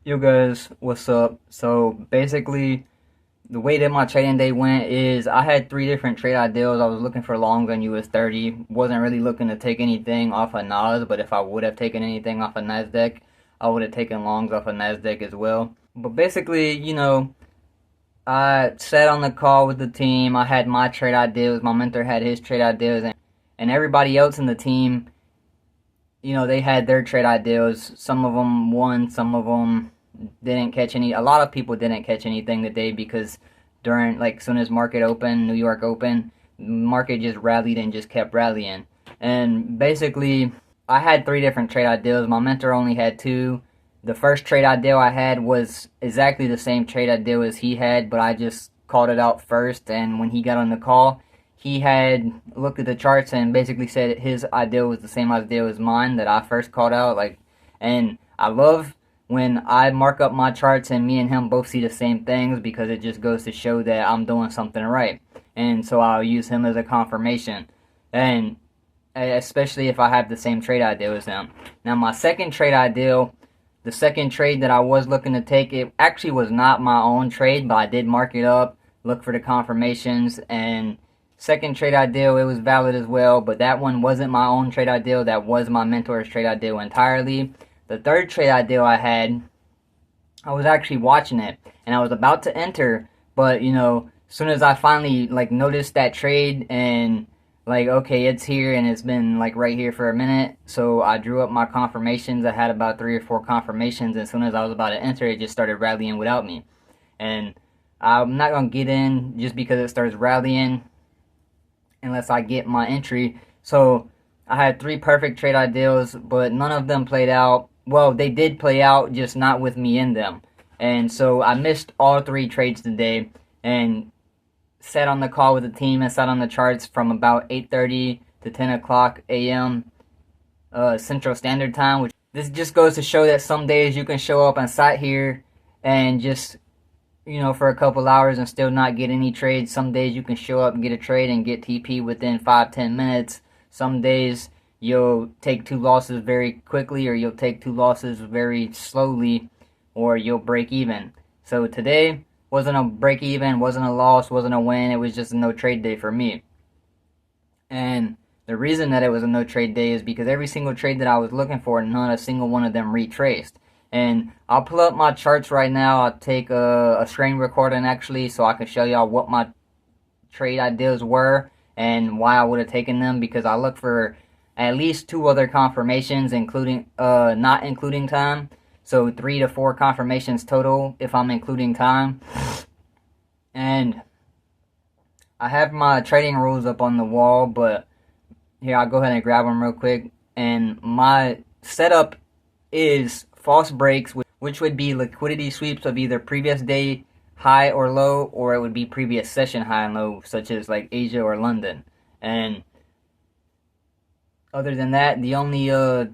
Yo guys, what's up? So basically, the way that my trading day went is I had three different trade ideas. I was looking for longs on US 30. Wasn't really looking to take anything off of Nas, but if I would have taken anything off of Nasdaq, I would have taken longs off of Nasdaq as well. But basically, I sat on the call with the team. I had my trade ideas. My mentor had his trade ideas, and everybody else in the team, they had their trade ideas. Some of them won, some of them didn't catch any. A lot of people didn't catch anything today because during, like, soon as market opened, New York opened, market just rallied and just kept rallying. And basically, I had three different trade ideas. My mentor only had two. The first trade idea I had was exactly the same trade idea as he had, but I just called it out first. And when he got on the call, he had looked at the charts and basically said his idea was the same idea as mine that I first called out. And I love when I mark up my charts and me and him both see the same things because it just goes to show that I'm doing something right. And so I'll use him as a confirmation. And especially if I have the same trade idea as him. Now, my second trade idea, the second trade that I was looking to take, it actually was not my own trade, but I did mark it up, look for the confirmations, and second trade idea, it was valid as well, but that one wasn't my own trade idea. That was my mentor's trade idea entirely. The third trade idea I had, I was actually watching it, and I was about to enter, but as soon as I finally noticed that trade and okay, it's here and it's been right here for a minute, so I drew up my confirmations. I had about three or four confirmations, and as soon as I was about to enter, it just started rallying without me. And I'm not gonna get in just because it starts rallying unless I get my entry. So I had three perfect trade ideas, but none of them played out. Well, they did play out, just not with me in them. And so I missed all three trades today and sat on the call with the team and sat on the charts from about 8:30 to 10 o'clock a.m. Central Standard Time, which this just goes to show that some days you can show up and sit here and just for a couple hours and still not get any trades. Some days you can show up and get a trade and get TP within 5-10 minutes. Some days you'll take two losses very quickly, or you'll take two losses very slowly, or you'll break even. So today wasn't a break even, wasn't a loss, wasn't a win. It was just a no trade day for me. And the reason that it was a no trade day is because every single trade that I was looking for, not a single one of them retraced. And I'll pull up my charts right now. I'll take a screen recording actually so I can show y'all what my trade ideas were and why I would have taken them, because I look for at least two other confirmations, including not including time. So 3 to 4 confirmations total if I'm including time. And I have my trading rules up on the wall, but here, I'll go ahead and grab them real quick. And my setup is false breaks, which would be liquidity sweeps of either previous day high or low, or it would be previous session high and low, such as like Asia or London. And other than that, the only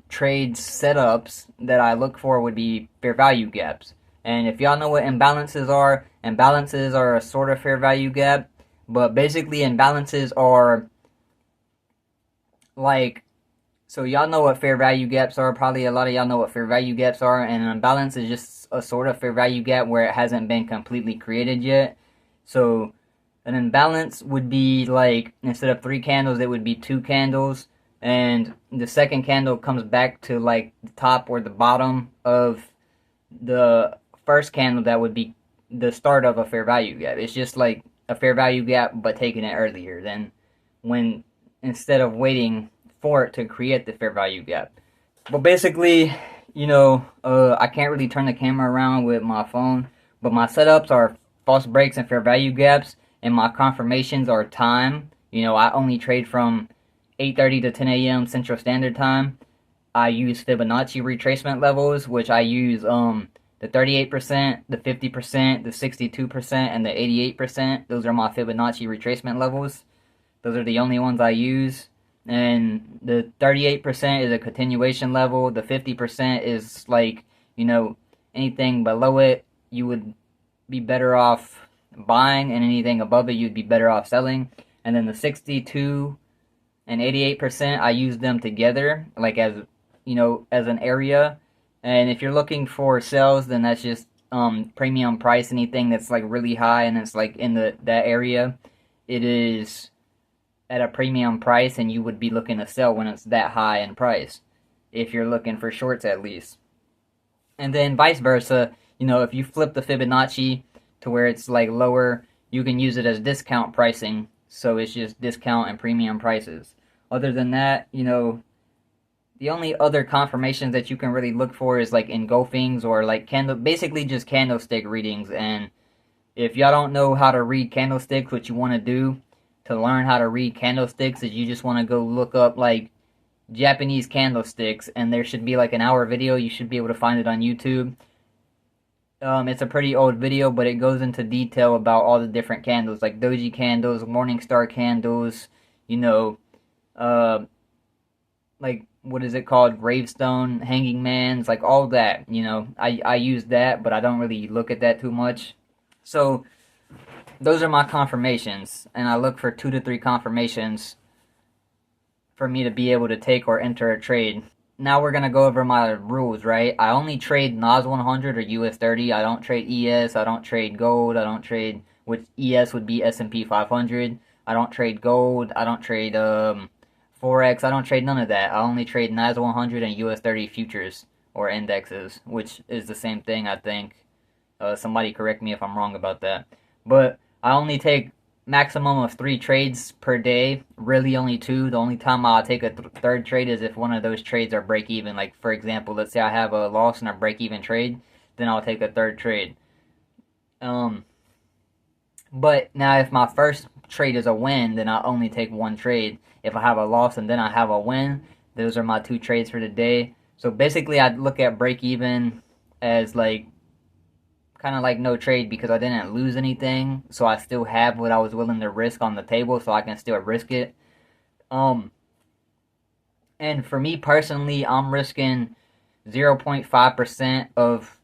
trade setups that I look for would be fair value gaps. And if y'all know what imbalances are a sort of fair value gap, but basically imbalances are so y'all know what fair value gaps are. Probably a lot of y'all know what fair value gaps are, and an imbalance is just a sort of fair value gap where it hasn't been completely created yet. So an imbalance would be instead of 3 candles, it would be 2 candles, and the second candle comes back to the top or the bottom of the first candle. That would be the start of a fair value gap. It's just like a fair value gap, but taking it earlier than when, instead of waiting for it to create the fair value gap. But basically, I can't really turn the camera around with my phone, but my setups are false breaks and fair value gaps, and my confirmations are time. I only trade from 8:30 to 10 a.m. Central Standard Time. I use Fibonacci retracement levels, which I use the 38%, the 50%, the 62%, and the 88%. Those are my Fibonacci retracement levels. Those are the only ones I use. And the 38% is a continuation level. The 50% is anything below it, you would be better off buying, and anything above it, you'd be better off selling. And then the 62 and 88%, I use them together, as an area. And if you're looking for sales, then that's just premium price. Anything that's like really high and it's like in that area, it is at a premium price, and you would be looking to sell when it's that high in price. If you're looking for shorts, at least. And then vice versa, if you flip the Fibonacci to where it's like lower, you can use it as discount pricing. So it's just discount and premium prices. Other than that, the only other confirmations that you can really look for is like engulfings or like basically just candlestick readings. And if y'all don't know how to read candlesticks, what you want to do to learn how to read candlesticks is you just want to go look up like Japanese candlesticks, and there should be like an hour video. You should be able to find it on YouTube. It's a pretty old video, but it goes into detail about all the different candles, like doji candles, morning star candles, you know, uh, like what is it called, gravestone, hanging man's, like all that. I use that, but I don't really look at that too much. So those are my confirmations, and I look for 2 to 3 confirmations for me to be able to take or enter a trade. Now we're gonna go over my rules, right? I only trade NAS 100 or US 30. I don't trade ES. I don't trade gold. I don't trade, which ES would be S&P 500. I don't trade gold. I don't trade forex. I don't trade none of that. I only trade NAS 100 and US 30 futures or indexes, which is the same thing, I think. Somebody correct me if I'm wrong about that. But I only take maximum of 3 trades per day. Really, only 2. The only time I'll take a third trade is if one of those trades are break even. Like, for example, let's say I have a loss in a break even trade, then I'll take a third trade. But now if my first trade is a win, then I only take 1 trade. If I have a loss and then I have a win, those are my 2 trades for the day. So basically, I'd look at break even as like kind of like no trade because I didn't lose anything, so I still have what I was willing to risk on the table, so I can still risk it. And for me personally, I'm risking 0.5% of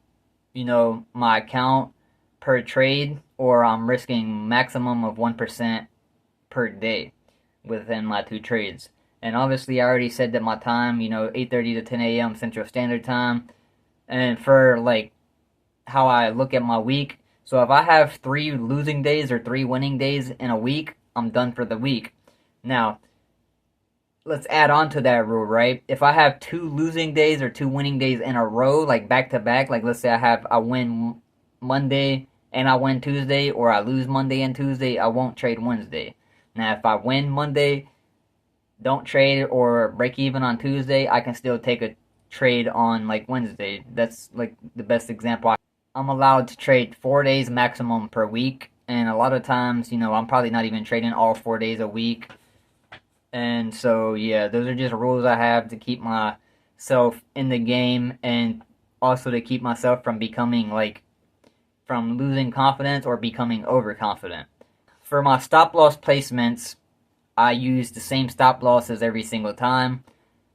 my account per trade, or I'm risking maximum of 1% per day within my 2 trades. And obviously, I already said that my time, 8:30 to 10 a.m. Central Standard Time, and for like how I look at my week. So if I have 3 losing days or 3 winning days in a week, I'm done for the week. Now, let's add on to that rule, right? If I have 2 losing days or 2 winning days in a row, like back to back, like let's say I win Monday and I win Tuesday, or I lose Monday and Tuesday, I won't trade Wednesday. Now, if I win Monday, don't trade or break even on Tuesday, I can still take a trade on like Wednesday. That's like the best example. I'm allowed to trade 4 days maximum per week, and a lot of times, I'm probably not even trading all 4 days a week. And so, yeah, those are just rules I have to keep myself in the game, and also to keep myself from becoming from losing confidence or becoming overconfident. For my stop loss placements, I use the same stop losses every single time.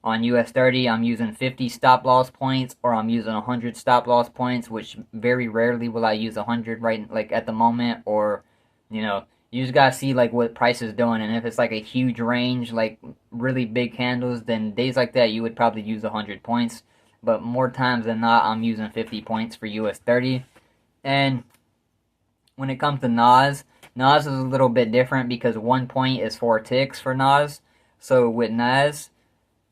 On US 30, I'm using 50 stop loss points, or I'm using 100 stop loss points, which very rarely will I use 100 right like at the moment, or you just gotta see like what price is doing, and if it's like a huge range, like really big candles, then days like that you would probably use 100 points. But more times than not, I'm using 50 points for US 30. And when it comes to NAS is a little bit different because 1 point is 4 ticks for NAS. So with NAS,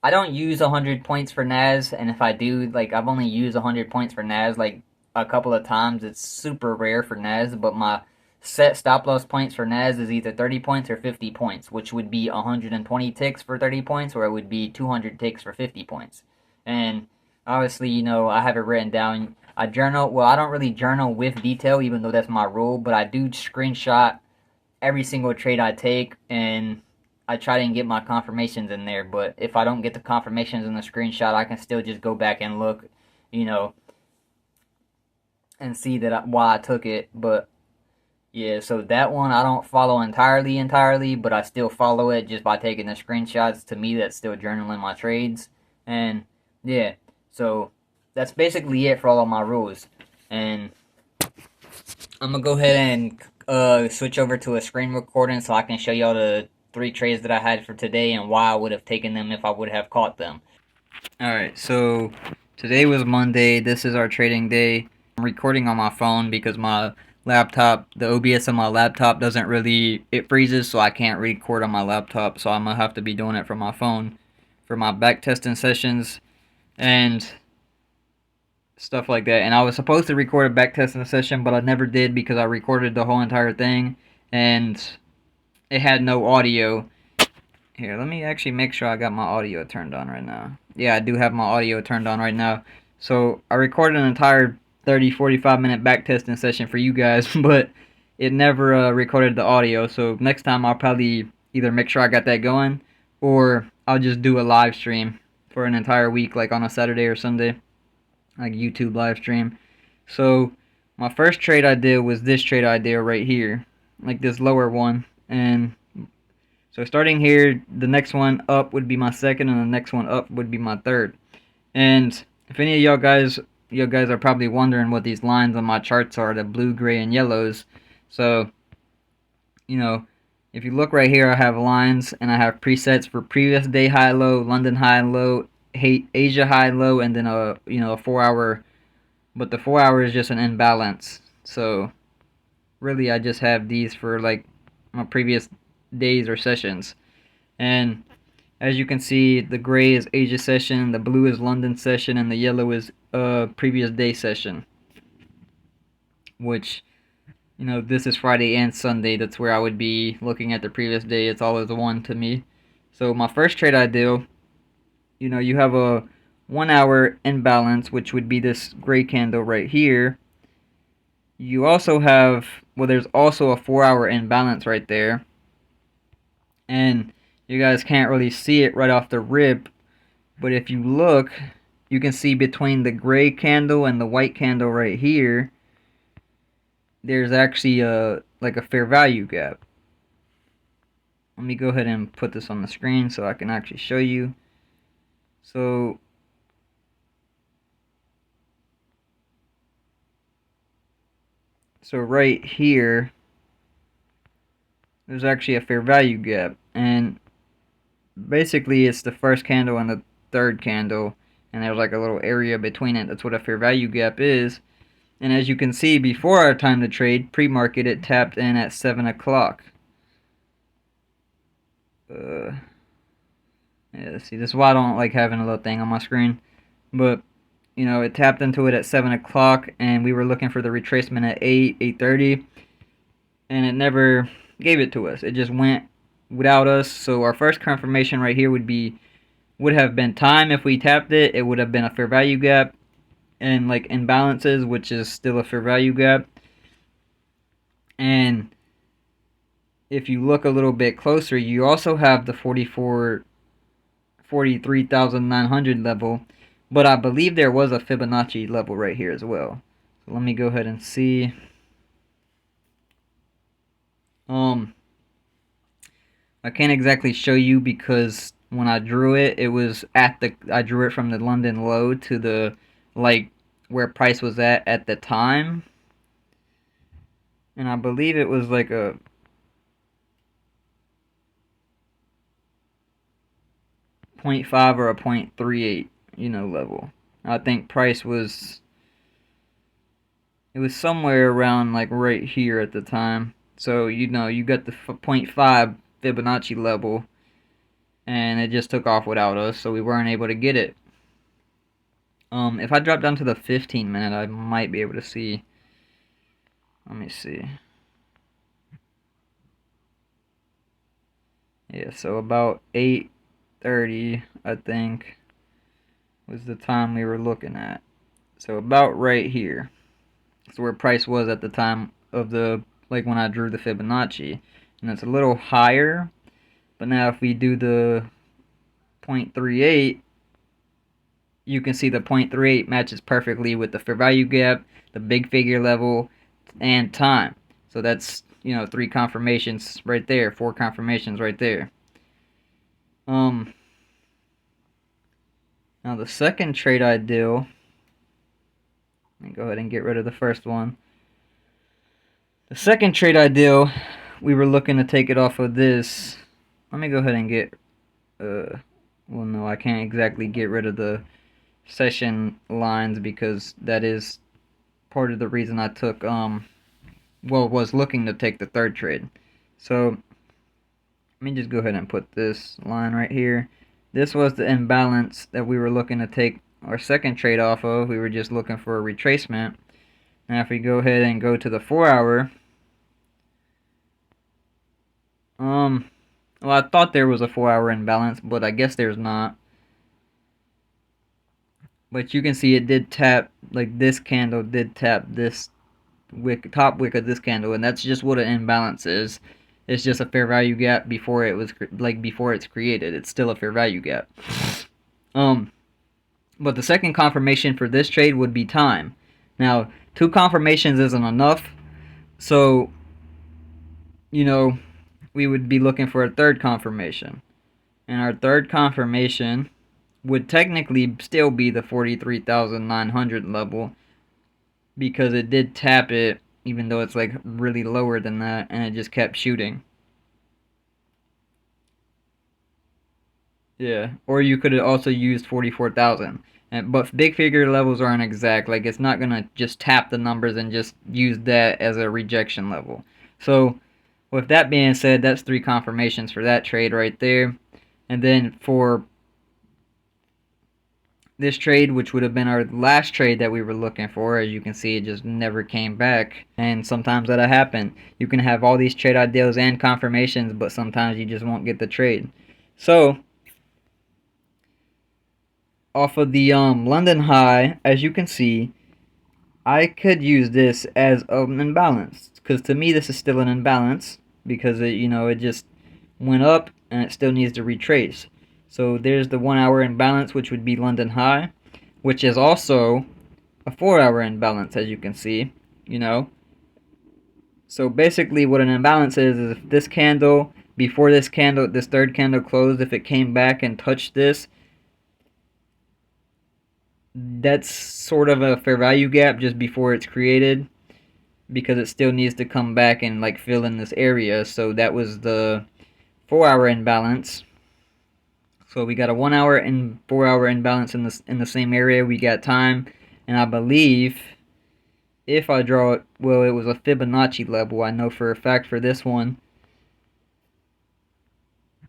I don't use 100 points for NAS, and if I do, like, I've only used 100 points for NAS, like, a couple of times. It's super rare for NAS, but my set stop loss points for NAS is either 30 points or 50 points, which would be 120 ticks for 30 points, or it would be 200 ticks for 50 points. And obviously, I have it written down. I journal, well, I don't really journal with detail, even though that's my rule, but I do screenshot every single trade I take, and I try to get my confirmations in there. But if I don't get the confirmations in the screenshot, I can still just go back and look, and see that why I took it. But yeah, so that one I don't follow entirely, but I still follow it just by taking the screenshots. To me, that's still journaling my trades. And yeah, so that's basically it for all of my rules. And I'm gonna go ahead and switch over to a screen recording so I can show y'all the 3 trades that I had for today and why I would have taken them if I would have caught them. Alright, so Today was Monday. This is our trading day. I'm recording on my phone because my laptop, the OBS on my laptop doesn't really, it freezes, so I can't record on my laptop. So I'm gonna have to be doing it from my phone for my back testing sessions and stuff like that. And I was supposed to record a back testing session, but I never did because I recorded the whole entire thing and it had no audio. Here, let me actually make sure I got my audio turned on right now. Yeah, I do have my audio turned on right now. So I recorded an entire 30-45 minute back testing session for you guys, but it never recorded the audio. So next time I'll probably either make sure I got that going, or I'll just do a live stream for an entire week, like on a Saturday or Sunday, like YouTube live stream. So my first trade I did was this trade I did right here, like this lower one, and so starting here, the next one up would be my second, and the next one up would be my third. And if any of you guys are probably wondering what these lines on my charts are, the blue, gray, and yellows. So, you know, if you look right here, I have lines, and I have presets for previous day high, low, London high, low, Asia high, low, and then a 4-hour. But the 4-hour is just an imbalance. So, really, I just have these for like my previous days or sessions. And as you can see, the gray is Asia session, the blue is London session, and the yellow is previous day session. Which, this is Friday and Sunday. That's where I would be looking at the previous day. It's always one to me. So my first trade I do, you have a 1-hour imbalance, which would be this gray candle right here. You also have, there's also a 4-hour imbalance right there. And you guys can't really see it right off the rip, but if you look, you can see between the gray candle and the white candle right here, there's actually like a fair value gap. Let me go ahead and put this on the screen so I can actually show you. So right here, there's actually a fair value gap, and basically it's the first candle and the third candle, and there's like a little area between it. That's what a fair value gap is. And as you can see, before our time to trade, pre-market, it tapped in at 7 o'clock. Yeah, see, this is why I don't like having a little thing on my screen. But, it tapped into it at 7 o'clock, and we were looking for the retracement at 8:30, and it never gave it to us. It just went without us. So our first confirmation right here would have been time. If we tapped it, it would have been a fair value gap, and like imbalances, which is still a fair value gap. And if you look a little bit closer, you also have the 43,900 level, but I believe there was a Fibonacci level right here as well. So let me go ahead and see. I can't exactly show you because when I drew it, it was I drew it from the London low to the, like, where price was at the time. And I believe it was like a 0.5 or a 0.38, level. I think price was, it was somewhere around like right here at the time. So, you got the 0.5 Fibonacci level, and it just took off without us, so we weren't able to get it. If I drop down to the 15 minute, I might be able to see. Let me see. Yeah, so about 8:30, I think, was the time we were looking at. So about right here. That's where price was at the time of like when I drew the Fibonacci. And it's a little higher. But now if we do the 0.38, you can see the 0.38 matches perfectly with the fair value gap, the big figure level, and time. So that's, 3 confirmations right there, 4 confirmations right there. Now the second trade I do, let me go ahead and get rid of the first one. The second trade I do, we were looking to take it off of this. Let me go ahead and get, well, no, I can't exactly get rid of the session lines because that is part of the reason I took was looking to take the third trade. So let me just go ahead and put this line right here. This was the imbalance that we were looking to take our second trade off of. We were just looking for a retracement. Now if we go ahead and go to the 4 hour, well, I thought there was a 4 hour imbalance, but I guess there's not. But you can see it did tap, like this candle did tap this wick, top wick of this candle, and that's just what an imbalance is. It's just a fair value gap before it was before it's created. It's still a fair value gap. But the second confirmation for this trade would be time. Now, 2 confirmations isn't enough, so you know we would be looking for a third confirmation, and our third confirmation would technically still be the 43,900 level because it did tap it even though it's like really lower than that, and it just kept shooting. Yeah, or you could have also used 44,000. But big figure levels aren't exact. Like, it's not gonna just tap the numbers and just use that as a rejection level. So with that being said, that's 3 confirmations for that trade right there. And then for this trade, which would have been our last trade that we were looking for, as you can see, it just never came back. And sometimes that'll happen. You can have all these trade ideals and confirmations, but sometimes you just won't get the trade. So off of the London high, as you can see, I could use this as an imbalance, because to me this is still an imbalance because it, it just went up and it still needs to retrace. So there's the 1 hour imbalance, which would be London high, which is also a 4 hour imbalance, as you can see, So basically what an imbalance is if this candle, before this candle, this third candle closed, if it came back and touched this, that's sort of a fair value gap just before it's created, because it still needs to come back and like fill in this area. So that was the 4 hour imbalance. So we got a 1 hour and 4 hour imbalance in the same area. We got time, and I believe if I draw it, well, it was a Fibonacci level. I know for a fact for this one.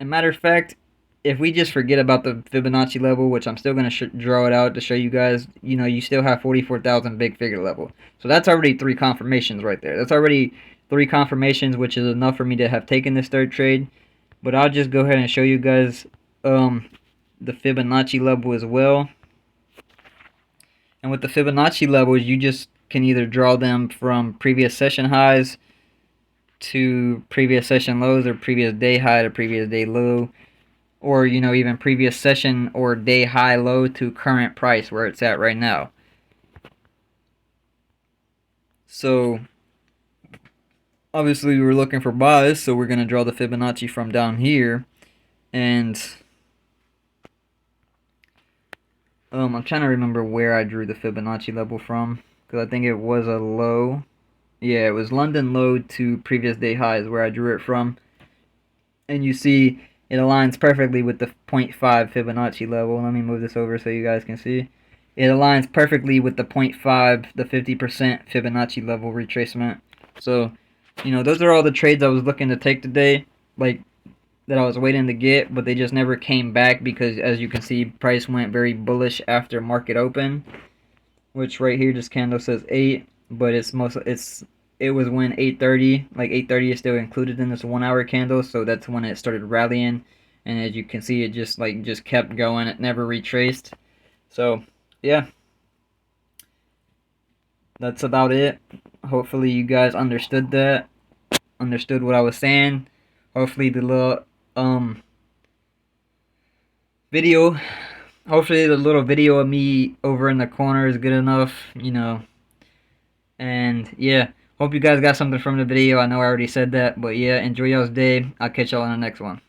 As a matter of fact, if we just forget about the Fibonacci level, which I'm still going to draw it out to show you guys, you still have 44,000 big figure level. So that's already 3 confirmations right there. That's already 3 confirmations, which is enough for me to have taken this third trade. But I'll just go ahead and show you guys the Fibonacci level as well. And with the Fibonacci levels, you just can either draw them from previous session highs to previous session lows, or previous day high to previous day low, or even previous session or day high low to current price where it's at right now. So obviously we're looking for buys, so we're going to draw the Fibonacci from down here, and I'm trying to remember where I drew the Fibonacci level from, because I think it was a low. Yeah, it was London low to previous day highs where I drew it from. And you see it aligns perfectly with the 0.5 Fibonacci level. Let me move this over so you guys can see. It aligns perfectly with the 0.5, the 50% Fibonacci level retracement. So, those are all the trades I was looking to take today, that I was waiting to get, but they just never came back because, as you can see, price went very bullish after market open, which right here this candle says 8, but it was when 8:30, like 8:30 is still included in this 1 hour candle, so that's when it started rallying, and as you can see, it just kept going. It never retraced. So yeah, that's about it. Hopefully you guys understood what I was saying. Hopefully the little video of me over in the corner is good enough, and yeah, hope you guys got something from the video. I know I already said that, but yeah, enjoy y'all's day. I'll catch y'all in the next one.